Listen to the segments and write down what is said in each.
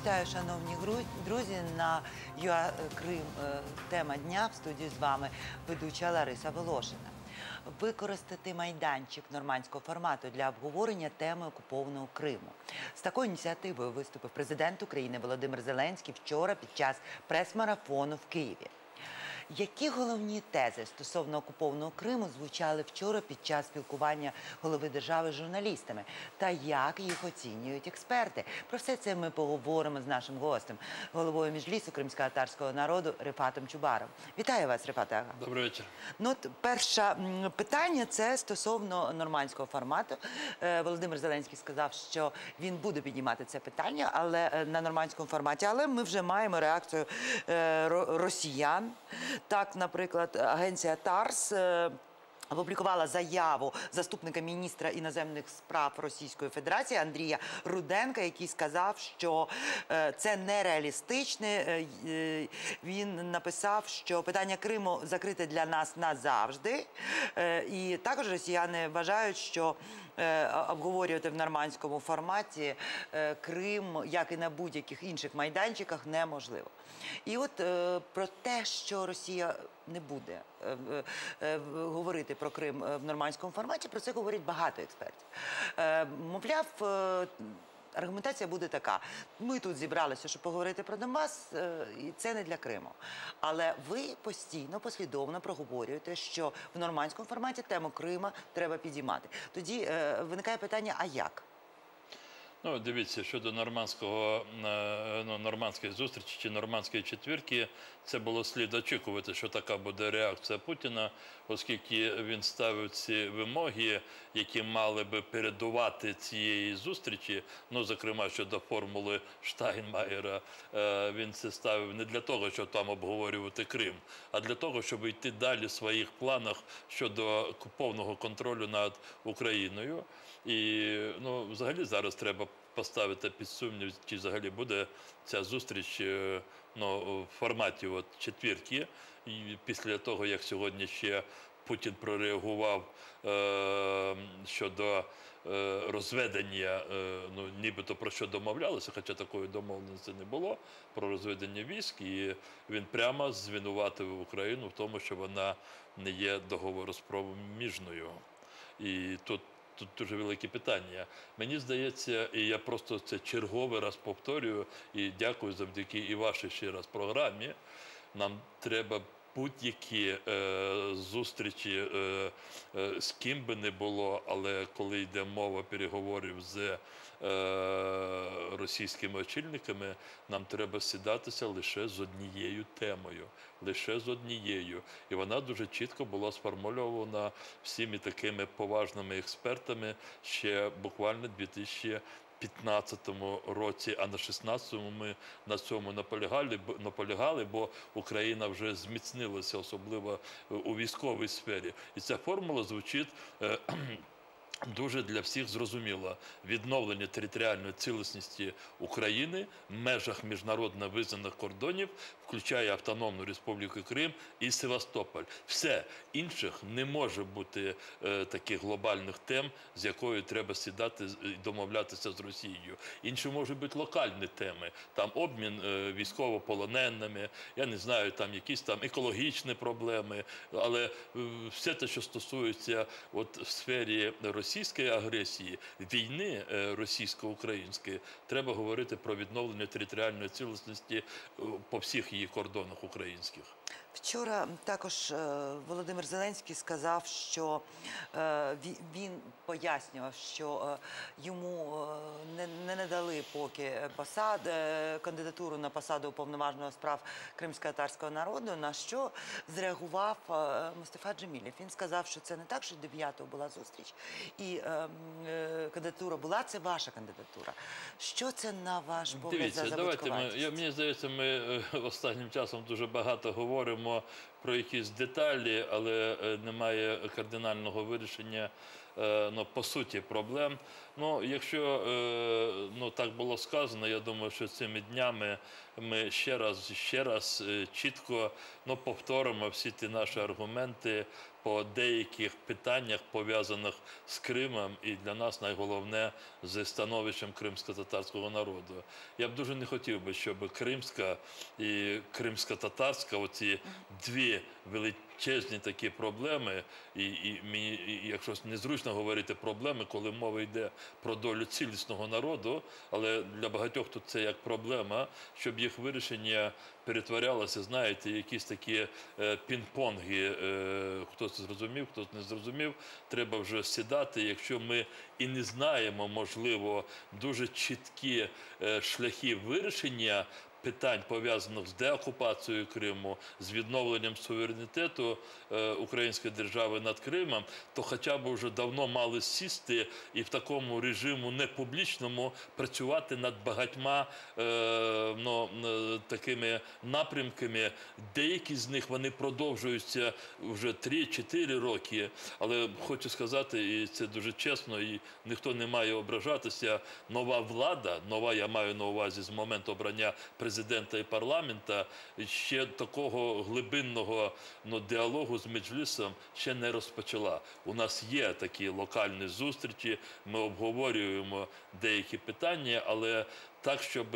Вітаю, шановні друзі, на ЮА Крим тема дня. В студії з вами ведуча Лариса Волошина. Використати майданчик нормандського формату для обговорення теми окупованого Криму. З такою ініціативою виступив президент України Володимир Зеленський вчора під час прес-марафону в Києві. Які головні тези стосовно окупованого Криму звучали вчора під час спілкування голови держави з журналістами? Та як їх оцінюють експерти? Про все це ми поговоримо з нашим гостем, головою Меджлісу кримськотатарського народу Рефатом Чубаровим. Вітаю вас, Рефат ага. Добрий вечір. Ну, перше питання – це стосовно нормандського формату. Володимир Зеленський сказав, що він буде піднімати це питання, але на нормандському форматі. Але ми вже маємо реакцію росіян. Так, наприклад, агенція ТАРС опублікувала заяву заступника міністра іноземних справ Російської Федерації Андрія Руденка, який сказав, що це нереалістичне. Він написав, що питання Криму закрите для нас назавжди. І також росіяни вважають, що обговорювати в нормандському форматі Крим, як і на будь-яких інших майданчиках, неможливо. І от про те, що Росія не буде говорити про Крим в нормандському форматі, про це говорять багато експертів. Мовляв, аргументація буде така: ми тут зібралися, щоб поговорити про Донбас, і це не для Криму. Але ви постійно, послідовно проговорюєте, що в нормандському форматі тему Крима треба підіймати. Тоді виникає питання, а як? Ну, дивіться, щодо нормандської зустрічі чи нормандської четвірки, це було слід очікувати, що така буде реакція Путіна, оскільки він ставив ці вимоги, які мали би передувати цієї зустрічі, ну, зокрема, щодо формули Штайнмаєра, він це ставив не для того, щоб там обговорювати Крим, а для того, щоб йти далі в своїх планах щодо повного контролю над Україною. І, ну, взагалі зараз треба поставити під сумнів, чи взагалі буде ця зустріч в форматі четвірки. І після того, як сьогодні ще Путін прореагував щодо розведення, нібито про що домовлялися, хоча такої домовленості не було, про розведення військ, і він прямо звинуватив Україну в тому, що вона не є договороспроміжною. І тут дуже велике питання. Мені здається, і я просто це черговий раз повторюю, і дякую завдяки і вашій ще раз програмі, нам треба будь-які зустрічі з ким би не було, але коли йде мова переговорів з російськими очільниками, нам треба сідатися лише з однією темою. Лише з однією. І вона дуже чітко була сформульована всіми такими поважними експертами ще буквально 2015 році, а на 16-му ми на цьому наполягали, бо Україна вже зміцнилася, особливо у військовій сфері. І ця формула звучить дуже для всіх зрозуміло: відновлення територіальної цілісності України в межах міжнародно визнаних кордонів, включає Автономну Республіку Крим і Севастополь. Все. Інших не може бути таких глобальних тем, з якою треба сідати і домовлятися з Росією. Інші можуть бути локальні теми. Там обмін військовополоненими, я не знаю, там якісь там екологічні проблеми. Але все те, що стосується в сфері російської агресії, війни російсько-української, треба говорити про відновлення територіальної цілісності по всіх її кордонах українських. Вчора також Володимир Зеленський сказав, що він пояснював, що йому не надали поки кандидатуру на посаду уповноваженого справ кримськотатарського народу, на що зреагував Мустафа Джемілєв. Він сказав, що це не так, що 9-го була зустріч і кандидатура була, це ваша кандидатура. Що це, на ваш погляд, за забудькуватість? Мені здається, ми останнім часом дуже багато говоримо про якісь деталі, але немає кардинального вирішення по суті проблем. Якщо так було сказано, я думаю, що цими днями ми ще раз чітко повторимо всі ті наші аргументи по деяких питаннях, пов'язаних з Кримом, і для нас найголовне з становищем кримсько-татарського народу. Я б дуже не хотів би, щоб кримська і кримсько-татарська, оці дві величезні такі проблеми, і мені, якщо незручно говорити проблеми, коли мова йде про долю цілісного народу, але для багатьох тут це як проблема, щоб їх вирішення перетворялося, знаєте, якісь такі пінг-понги. Хтось зрозумів, хтось не зрозумів. Треба вже сідати. Якщо ми і не знаємо, можливо, дуже чіткі шляхи вирішення питань, пов'язаних з деокупацією Криму, з відновленням суверенітету української держави над Кримом, то хоча б вже давно мали сісти і в такому режиму непублічному працювати над багатьма такими напрямками. Деякі з них вони продовжуються вже 3-4 роки, але хочу сказати, і це дуже чесно, і ніхто не має ображатися, нова влада, нова, я маю на увазі з моменту обрання президента і парламента, ще такого глибинного діалогу з Меджлісом ще не розпочала. У нас є такі локальні зустрічі, ми обговорюємо деякі питання, але так, щоб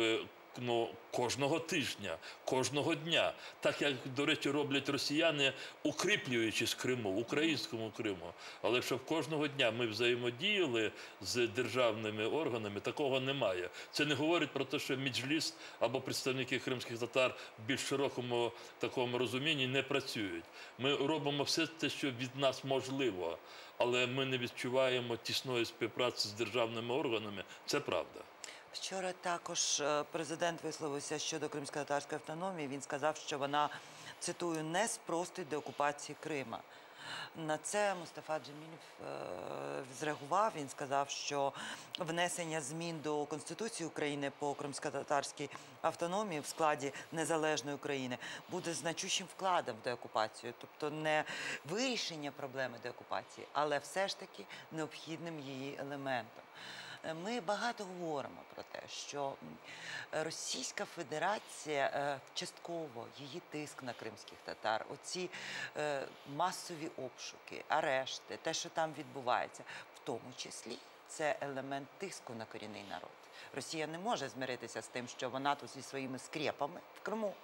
кожного тижня, кожного дня, так як, до речі, роблять росіяни, укріплюючись Криму, українському Криму. Але щоб кожного дня ми взаємодіяли з державними органами, такого немає. Це не говорить про те, що Меджліс або представники кримських татар в більш широкому такому розумінні не працюють. Ми робимо все те, що від нас можливо, але ми не відчуваємо тісної співпраці з державними органами. Це правда. Вчора також президент висловився щодо кримсько-татарської автономії. Він сказав, що вона, цитую, не спростить деокупації Крима. На це Мустафа Джемілєв зреагував. Він сказав, що внесення змін до Конституції України по кримсько-татарській автономії в складі незалежної України буде значущим вкладом в деокупацію. Тобто не вирішення проблеми деокупації, але все ж таки необхідним її елементом. Ми багато говоримо про те, що Російська Федерація частково, її тиск на кримських татар, оці масові обшуки, арешти, те, що там відбувається, в тому числі це елемент тиску на корінний народ. Росія не може змиритися з тим, що вона тут зі своїми скрепами в Криму,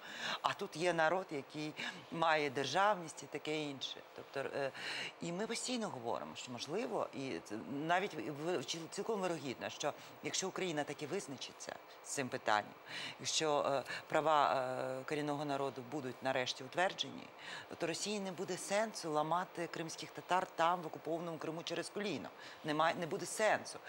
а тут є народ, який має державність і таке інше. Тобто, і ми постійно говоримо, що можливо, і навіть цілком вирогідно, що якщо Україна таки визначиться з цим питанням, якщо права корінного народу будуть нарешті утверджені, то Росії не буде сенсу ламати кримських татар там, в окупованому Криму, через коліно. Не буде сенсу.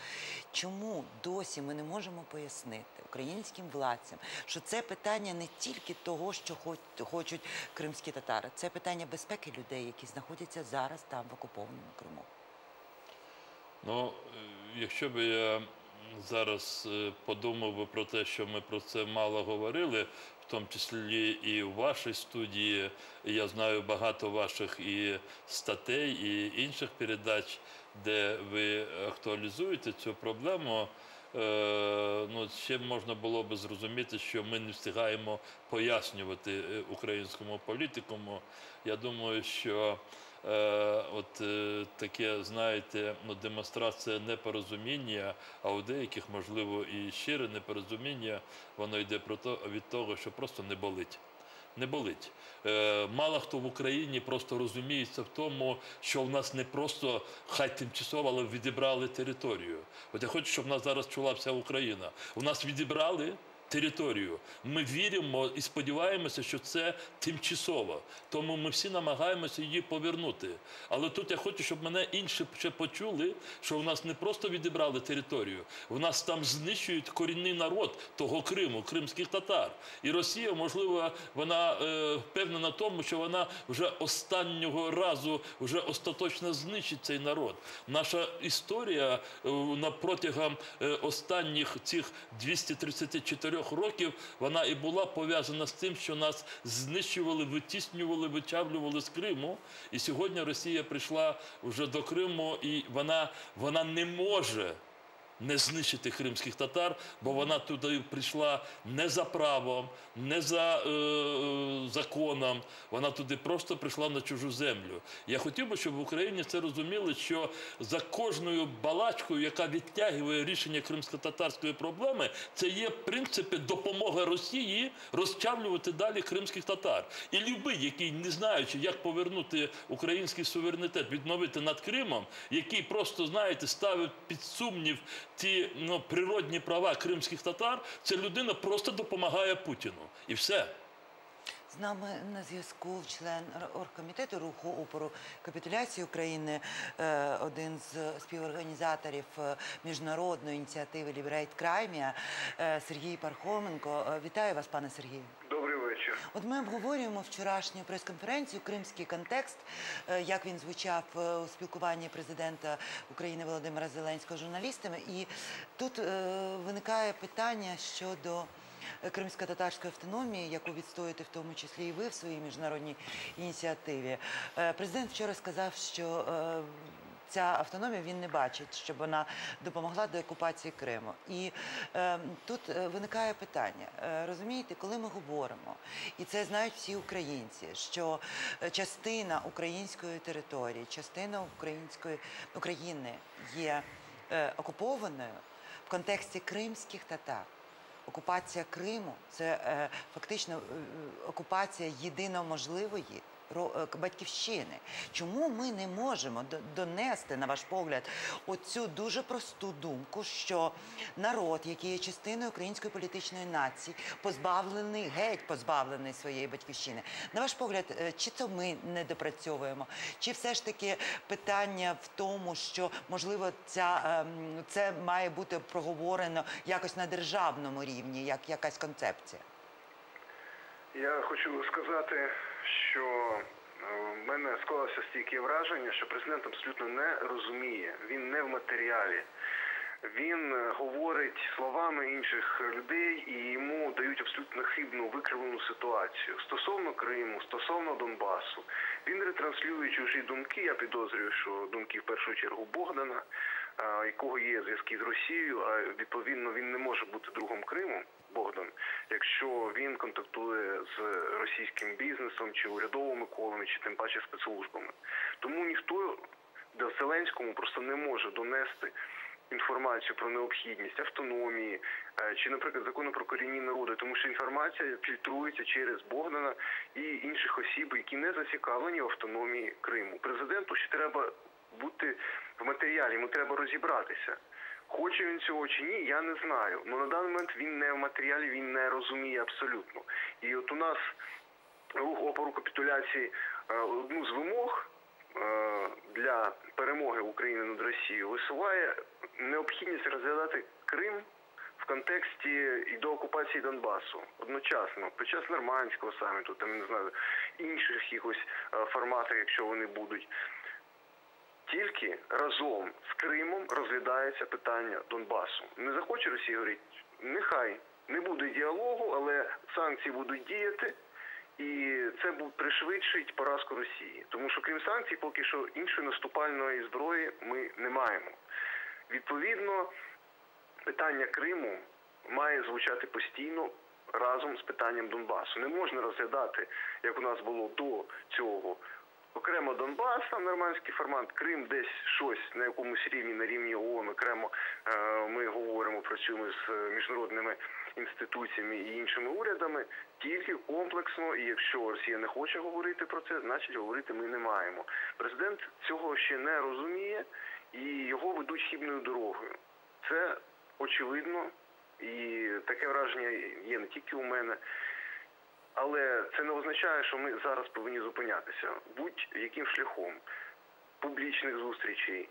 Чому досі ми не можемо пояснити українським владцям, що це питання не тільки того, що хочуть кримські татари, це питання безпеки людей, які знаходяться зараз там, в окупованому Криму? Ну, якщо б я зараз подумав би про те, що ми про це мало говорили, в тому числі і в вашій студії, я знаю багато ваших і статей, і інших передач, де ви актуалізуєте цю проблему, ще можна було б зрозуміти, що ми не встигаємо пояснювати українському політикуму. Я думаю, що таке, знаєте, демонстрація непорозуміння, а у деяких, можливо, і щире непорозуміння, воно йде від того, що просто не болить. Не болить. Мало хто в Україні просто розуміється в тому, що в нас не просто, хай тимчасово, але відібрали територію. От я хочу, щоб в нас зараз чула вся Україна. У нас відібрали територію. Ми віримо і сподіваємося, що це тимчасово. Тому ми всі намагаємося її повернути. Але тут я хочу, щоб мене інші ще почули, що у нас не просто відібрали територію, у нас там знищують корінний народ того Криму, кримських татар. І Росія, можливо, вона впевнена в тому, що вона вже останнього разу вже остаточно знищить цей народ. Наша історія протягом останніх цих 234 років, вона і була пов'язана з тим, що нас знищували, витіснювали, вичавлювали з Криму. І сьогодні Росія прийшла вже до Криму, і вона не може не знищити кримських татар, бо вона туди прийшла не за правом, не за законом, вона туди просто прийшла на чужу землю. Я хотів би, щоб в Україні це розуміли, що за кожною балачкою, яка відтягує рішення кримсько-татарської проблеми, це є, в принципі, допомога Росії розчавлювати далі кримських татар. І любий, який, не знаючи, як повернути український суверенітет, відновити над Кримом, який просто, знаєте, ставить під сумнів ті природні права кримських татар, ця людина просто допомагає Путіну. І все. З нами на зв'язку член оргкомітету руху опору капітуляції України, один з співорганізаторів міжнародної ініціативи Liberate Crimea, Сергій Пархоменко. Вітаю вас, пане Сергію. Добрий вечір. От ми обговорюємо вчорашню прес-конференцію «Кримський контекст», як він звучав у спілкуванні президента України Володимира Зеленського з журналістами. І тут виникає питання щодо кримсько-татарської автономії, яку відстоюєте в тому числі і ви в своїй міжнародній ініціативі. Президент вчора сказав, що ця автономія він не бачить, щоб вона допомогла до окупації Криму. І тут виникає питання. Розумієте, коли ми говоримо, і це знають всі українці, що частина української території, частина України є окупованою в контексті кримських татар. Окупація Криму – це фактично окупація єдино можливої батьківщини. Чому ми не можемо донести, на ваш погляд, оцю дуже просту думку, що народ, який є частиною української політичної нації, геть позбавлений своєї батьківщини? На ваш погляд, чи то ми не допрацьовуємо, чи все ж таки питання в тому, що, можливо, це має бути проговорено якось на державному рівні, як якась концепція? Я хочу сказати, що в мене склалося стійке враження, що президент абсолютно не розуміє, він не в матеріалі. Він говорить словами інших людей і йому дають абсолютно хибну, викривлену ситуацію. Стосовно Криму, стосовно Донбасу, він ретранслює чужі думки, я підозрюю, що думки в першу чергу Богдана, якого є зв'язки з Росією, а відповідно він не може бути другом Криму, Богдан, якщо він контактує з російським бізнесом, чи урядовими колами, чи тим паче спецслужбами. Тому ніхто до Зеленському просто не може донести інформацію про необхідність автономії, чи, наприклад, закону про корінні народи, тому що інформація фільтрується через Богдана і інших осіб, які не зацікавлені в автономії Криму. Президенту ще треба бути в матеріалі, йому треба розібратися. Хоче він цього чи ні, я не знаю. Але на даний момент він не в матеріалі, він не розуміє абсолютно. І от у нас рух опору капітуляції одну з вимог для перемоги України над Росією висуває необхідність розглядати Крим в контексті і до окупації Донбасу одночасно, під час нормандського саміту, там, не знаю, інших якихось форматах, якщо вони будуть. Тільки разом з Кримом розглядається питання Донбасу. Не захоче Росія говорити, нехай не буде діалогу, але санкції будуть діяти, і це пришвидшить поразку Росії. Тому що крім санкцій, поки що іншої наступальної зброї ми не маємо. Відповідно, питання Криму має звучати постійно разом з питанням Донбасу. Не можна розглядати, як у нас було до цього, окремо Донбас, там нормандський формат, Крим десь щось на якомусь рівні, на рівні ООН, окремо ми говоримо, працюємо з міжнародними інституціями і іншими урядами, тільки комплексно, і якщо Росія не хоче говорити про це, значить говорити ми не маємо. Президент цього ще не розуміє і його ведуть хибною дорогою. Це очевидно, і таке враження є не тільки у мене. Але це не означає, що ми зараз повинні зупинятися. Будь-яким шляхом публічних зустрічей,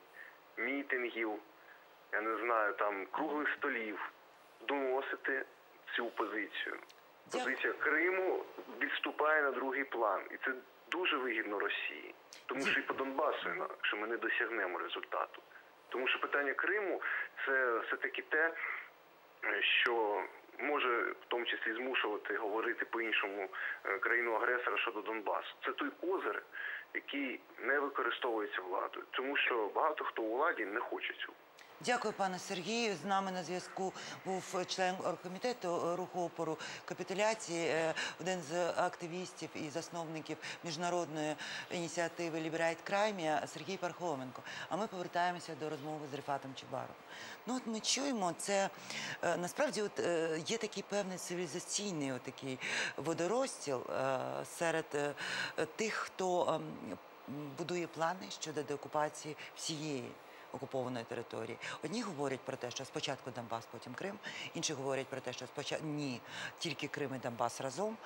мітингів, я не знаю, там, круглих столів, доносити цю позицію. Позиція Криму відступає на другий план. І це дуже вигідно Росії. Тому що і по Донбасу, якщо ми не досягнемо результату. Тому що питання Криму – це все-таки те, що може в тому числі змушувати говорити по-іншому країну-агресора щодо Донбасу. Це той козир, який не використовується владою. Тому що багато хто у владі не хоче цього. Дякую, пане Сергію. З нами на зв'язку був член оргкомітету руху опору капітуляції, один з активістів і засновників міжнародної ініціативи Liberate Crimea Сергій Пархоменко. А ми повертаємося до розмови з Рифатом Чубаровим. Ну, от ми чуємо, це насправді є такий певний цивілізаційний такий водорозділ серед тих, хто будує плани щодо деокупації всієї окупованої території. Одні говорять про те, що спочатку Донбас, потім Крим. Інші говорять про те, що спочатку ні, тільки Крим і Донбас разом.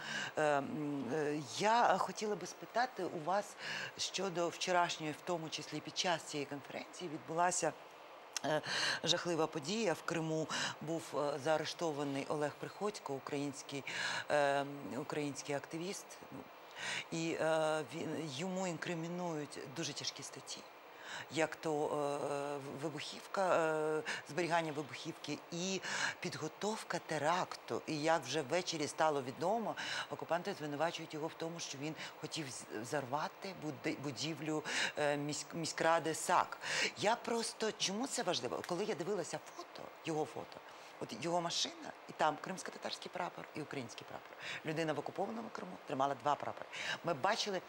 Я хотіла би спитати у вас щодо вчорашньої, в тому числі під час цієї конференції, відбулася жахлива подія. В Криму був заарештований Олег Приходько, український активіст. І йому інкримінують дуже тяжкі статті, як то вибухівка, зберігання вибухівки і підготовка теракту. І як вже ввечері стало відомо, окупанти звинувачують його в тому, що він хотів взорвати будівлю міськради САК. Я просто, чому це важливо? Коли я дивилася фото, його фото, от його машина, і там кримсько-татарський прапор і український прапор. Людина в окупованому Криму тримала два прапори. Ми бачили,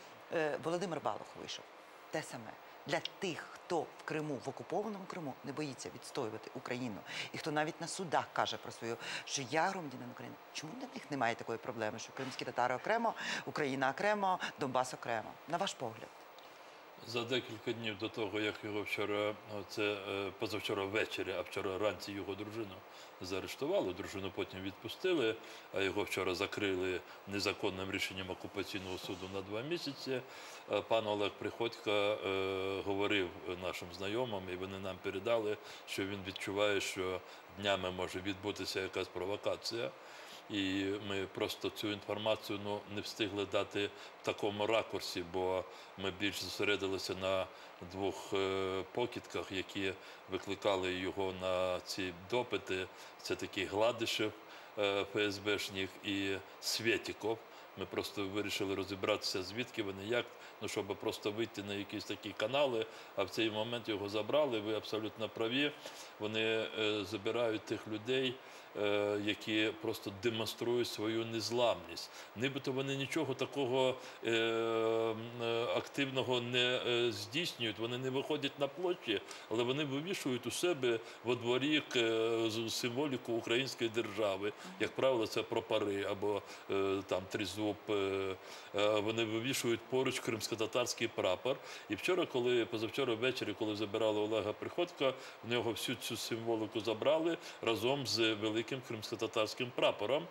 Володимир Балух вийшов. Те саме. Для тих, хто в Криму, в окупованому Криму, не боїться відстоювати Україну, і хто навіть на судах каже про свою, що я громадянин України. Чому для них немає такої проблеми, що кримські татари окремо, Україна окремо, Донбас окремо? На ваш погляд? За декілька днів до того, як його вчора, це позавчора ввечері, а вчора вранці його дружину заарештували, дружину потім відпустили, а його вчора закрили незаконним рішенням окупаційного суду на 2 місяці. Пан Олег Приходько говорив нашим знайомим, і вони нам передали, що він відчуває, що днями може відбутися якась провокація. І ми просто цю інформацію не встигли дати в такому ракурсі, бо ми більш зосередилися на 2 покидках, які викликали його на ці допити. Це такий Гладишев, ФСБшник, і Свєтіков. Ми просто вирішили розібратися, звідки вони, як, щоб просто вийти на якісь такі канали, а в цей момент його забрали, ви абсолютно праві. Вони забирають тих людей, які просто демонструють свою незламність. Нібито вони нічого такого активного не здійснюють, вони не виходять на площі, але вони вивішують у себе во дворі символіку української держави. Як правило, це прапори або там тризуб. Вони вивішують поруч кримсько-татарський прапор. І вчора, позавчора ввечері, коли забирали Олега Приходька, в нього всю цю символіку забрали разом з великим кримсько-татарським прапором.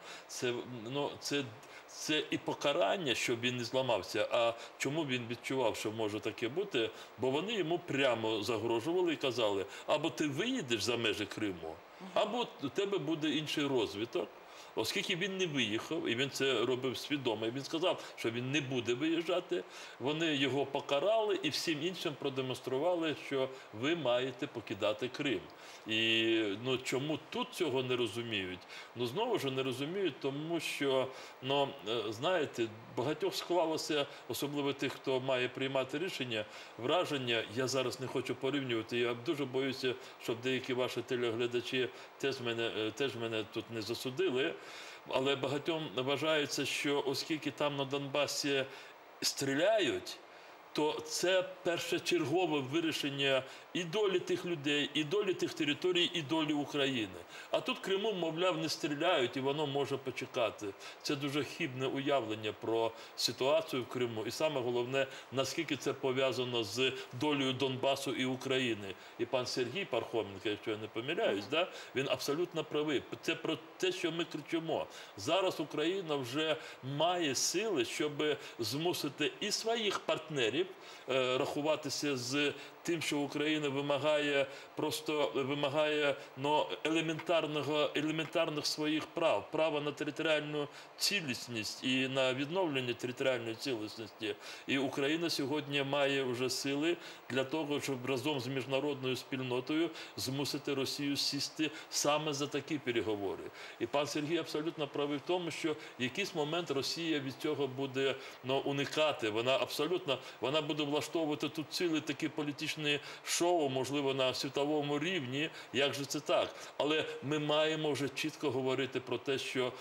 Це і покарання, щоб він не зламався. А чому він відчував, що може таке бути? Бо вони йому прямо загрожували і казали, або ти виїдеш за межі Криму, або у тебе буде інший розвиток. Оскільки він не виїхав, і він це робив свідомо, і він сказав, що він не буде виїжджати, вони його покарали і всім іншим продемонстрували, що ви маєте покидати Крим. І чому тут цього не розуміють? Знову ж не розуміють, тому що, знаєте, багатьох склалося, особливо тих, хто має приймати рішення, враження, я зараз не хочу порівнювати, я дуже боюся, щоб деякі ваші телеглядачі теж мене тут не засудили, але багатьом вважається, що оскільки там на Донбасі стріляють, то це першочергове вирішення і долі тих людей, і долі тих територій, і долі України. А тут Криму, мовляв, не стріляють, і воно може почекати. Це дуже хибне уявлення про ситуацію в Криму. І саме головне, наскільки це пов'язано з долею Донбасу і України. І пан Сергій Пархоменко, якщо я не помиляюсь, він абсолютно правий. Це про те, що ми кричимо. Зараз Україна вже має сили, щоб змусити і своїх партнерів рахуватися з тим, що Україна вимагає елементарних своїх прав, права на територіальну цілісність і на відновлення територіальної цілісності. І Україна сьогодні має вже сили для того, щоб разом з міжнародною спільнотою змусити Росію сісти саме за такі переговори. І пан Сергій абсолютно правий в тому, що в якийсь момент Росія від цього буде уникати. Вона буде влаштовувати тут цілий такий політичний політичне шоу, можливо, на світовому рівні. Як же це так? Але ми маємо вже чітко говорити про те, що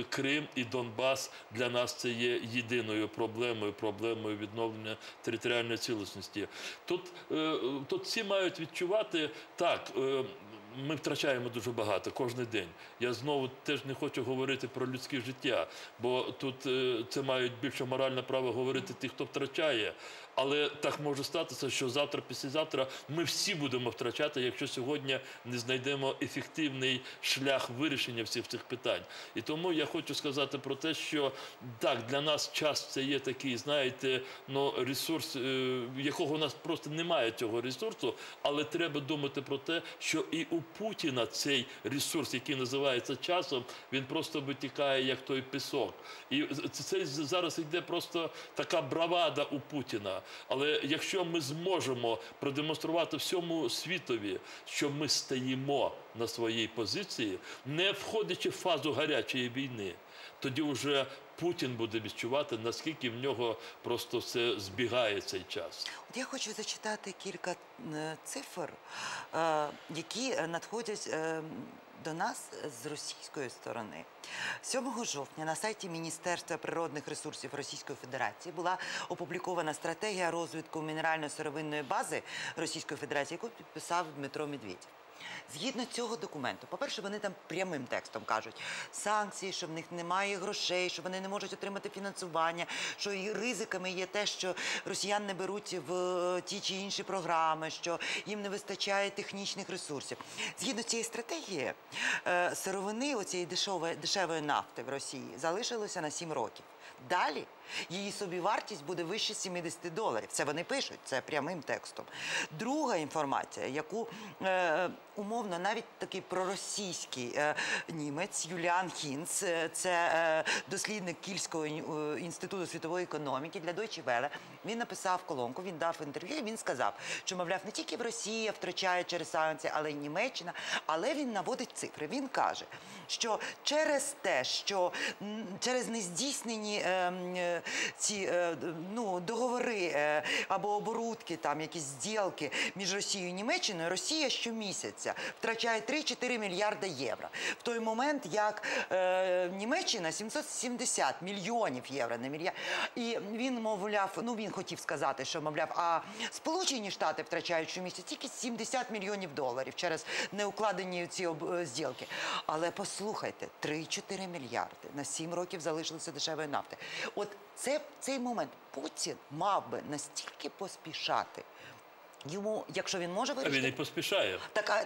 Крим і Донбас для нас це є єдиною проблемою відновлення територіальної цілісності. Тут всі мають відчувати, так, ми втрачаємо дуже багато кожен день. Я знову теж не хочу говорити про людське життя, бо тут це мають більше моральне право говорити ті, хто втрачає. Але так може статися, що завтра, післязавтра ми всі будемо втрачати, якщо сьогодні не знайдемо ефективний шлях вирішення всіх цих питань. І тому я хочу сказати про те, що так, для нас час це є такий, знаєте, ресурс, якого у нас просто немає цього ресурсу, але треба думати про те, що і у Путіна цей ресурс, який називається часом, він просто витікає, як той пісок. І це зараз йде просто така бравада у Путіна. Але якщо ми зможемо продемонструвати всьому світові, що ми стоїмо на своїй позиції, не входячи в фазу гарячої війни, тоді вже Путін буде відчувати, наскільки в нього просто все збігає цей час. От я хочу зачитати кілька цифр, які надходять до нас з російської сторони. 7 жовтня на сайті Міністерства природних ресурсів Російської Федерації була опублікована стратегія розвитку мінерально-сировинної бази Російської Федерації, яку підписав Дмитро Медведєв. Згідно цього документу, по-перше, вони там прямим текстом кажуть санкції, що в них немає грошей, що вони не можуть отримати фінансування, що і ризиками є те, що росіян не беруть в ті чи інші програми, що їм не вистачає технічних ресурсів. Згідно цієї стратегії, сировини оцієї дешевої нафти в Росії залишилося на 7 років. Далі її собівартість буде вище $70. Це вони пишуть, це прямим текстом. Друга інформація, яку умовно навіть такий проросійський німець Юліан Хінц, це дослідник Кільського інституту світової економіки для Deutsche Welle, він написав колонку, він дав інтерв'ю, і він сказав, що, мовляв, не тільки в Росії втрачає через санкції, але й Німеччина, але він наводить цифри. Він каже, що через те, що через нездійснені ці договори або оборудки, там якісь зділки між Росією і Німеччиною, Росія щомісяця втрачає 3-4 мільярда євро. В той момент, як Німеччина 770 мільйонів євро, не мільярд. І він, мовляв, він хотів сказати, що, мовляв, а Сполучені Штати втрачають щомісяця тільки $70 мільйонів через неукладені ці зділки. Але послухайте, 3-4 мільярди на 7 років залишилося дешевої нафти. От цей момент Путін мав би настільки поспішати. Йому, якщо він може вирішити... Він і поспішає.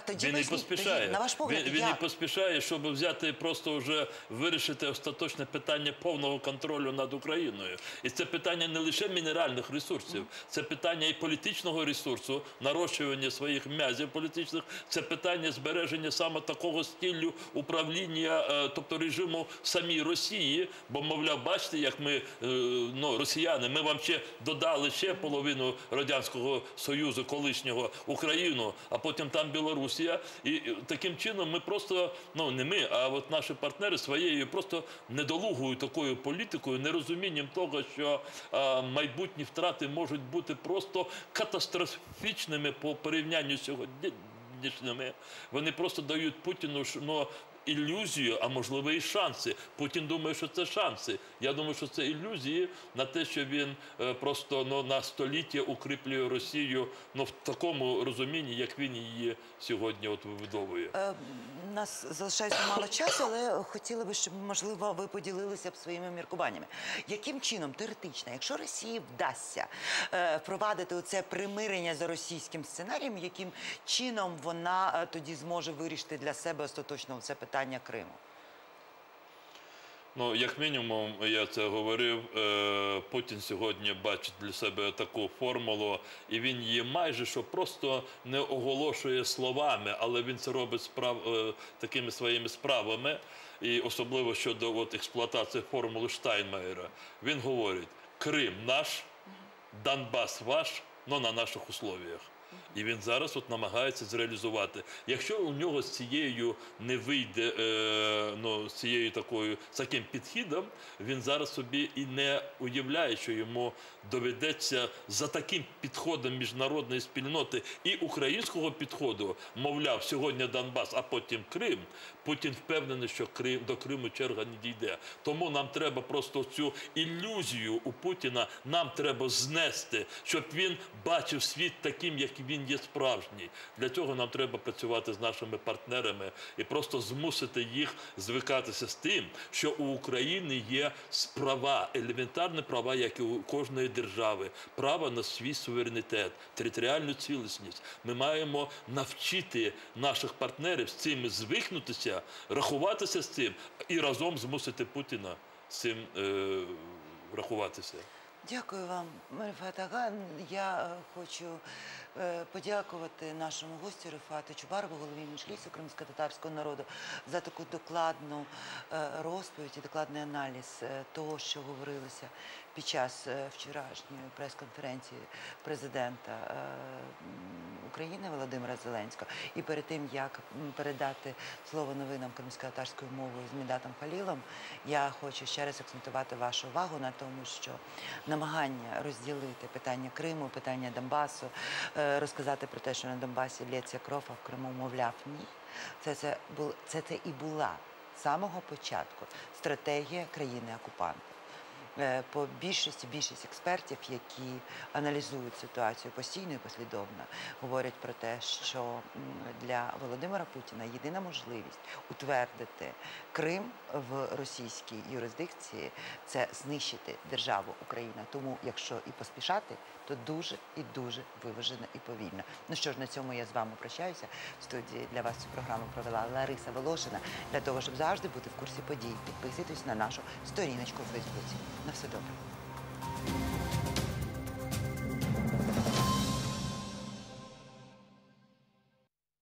Він і поспішає. На ваш погляд, він і поспішає, щоб взяти просто вже вирішити остаточне питання повного контролю над Україною. І це питання не лише мінеральних ресурсів, це питання і політичного ресурсу, нарощування своїх м'язів політичних, це питання збереження саме такого стилю управління, тобто режиму самій Росії, бо, мовляв, бачите, як ми, росіяни, ми вам ще додали ще половину Радянського Союзу, колишнього Україну, а потім там Білорусія. І таким чином ми просто, не ми, а от наші партнери своєю просто недолугою такою політикою, нерозумінням того, що майбутні втрати можуть бути просто катастрофічними по порівнянню з сьогоднішніми. Вони просто дають Путіну, ілюзію, а можливо і шанси. Путін думає, що це шанси. Я думаю, що це ілюзії на те, що він просто на століття укріплює Росію в такому розумінні, як він її сьогодні вибудовує. У нас залишається мало часу, але хотіли би, щоб, можливо, ви поділилися б своїми міркуваннями. Яким чином, теоретично, якщо Росії вдасться впровадити оце примирення за російським сценарієм, яким чином вона тоді зможе вирішити для себе остаточно це питання Криму? Як мінімум, я це говорив, Путін сьогодні бачить для себе таку формулу, і він її майже що просто не оголошує словами, але він це робить такими своїми справами, і особливо щодо експлуатації формули Штайнмаєра. Він говорить, Крим наш, Донбас ваш, но на наших условиях. І він зараз от намагається зреалізувати. Якщо у нього з цією не вийде, з таким підхідом, він зараз собі і не уявляє, що йому доведеться за таким підходом міжнародної спільноти і українського підходу, мовляв, сьогодні Донбас, а потім Крим, Путін впевнений, що до Криму черга не дійде. Тому нам треба просто цю ілюзію у Путіна, нам треба знести, щоб він бачив світ таким, як він є справжній. Для цього нам треба працювати з нашими партнерами і просто змусити їх звикатися з тим, що у України є права, елементарні права, як і у кожної держави, право на свій суверенітет, територіальну цілісність. Ми маємо навчити наших партнерів з цим звикнутися, рахуватися з цим і разом змусити Путіна з цим рахуватися. Дякую вам, Рифат Ага. Я хочу подякувати нашому гостю Рифату Чубарову, голові Меджлісу кримськотатарського народу, за таку докладну розповідь і докладний аналіз того, що говорилося під час вчорашньої прес-конференції президента України Володимира Зеленського. І перед тим, як передати слово новинам кримськотатарською мовою з Мідатом Халілом, я хочу ще раз акцентувати вашу увагу на тому, що намагання розділити питання Криму, питання Донбасу, розказати про те, що на Донбасі лється кров, а в Криму, мовляв, ні. Це і була з самого початку стратегія країни-окупанта. По більшість експертів, які аналізують ситуацію постійно і послідовно, говорять про те, що для Володимира Путіна єдина можливість утвердити Крим в російській юрисдикції – це знищити державу Україна. Тому, якщо і поспішати, то дуже і дуже виважено і повільно. Ну що ж, на цьому я з вами прощаюся. В студії для вас цю програму провела Лариса Волошина. Для того, щоб завжди бути в курсі подій, підписуйтесь на нашу сторіночку у Фейсбуці. На все добре.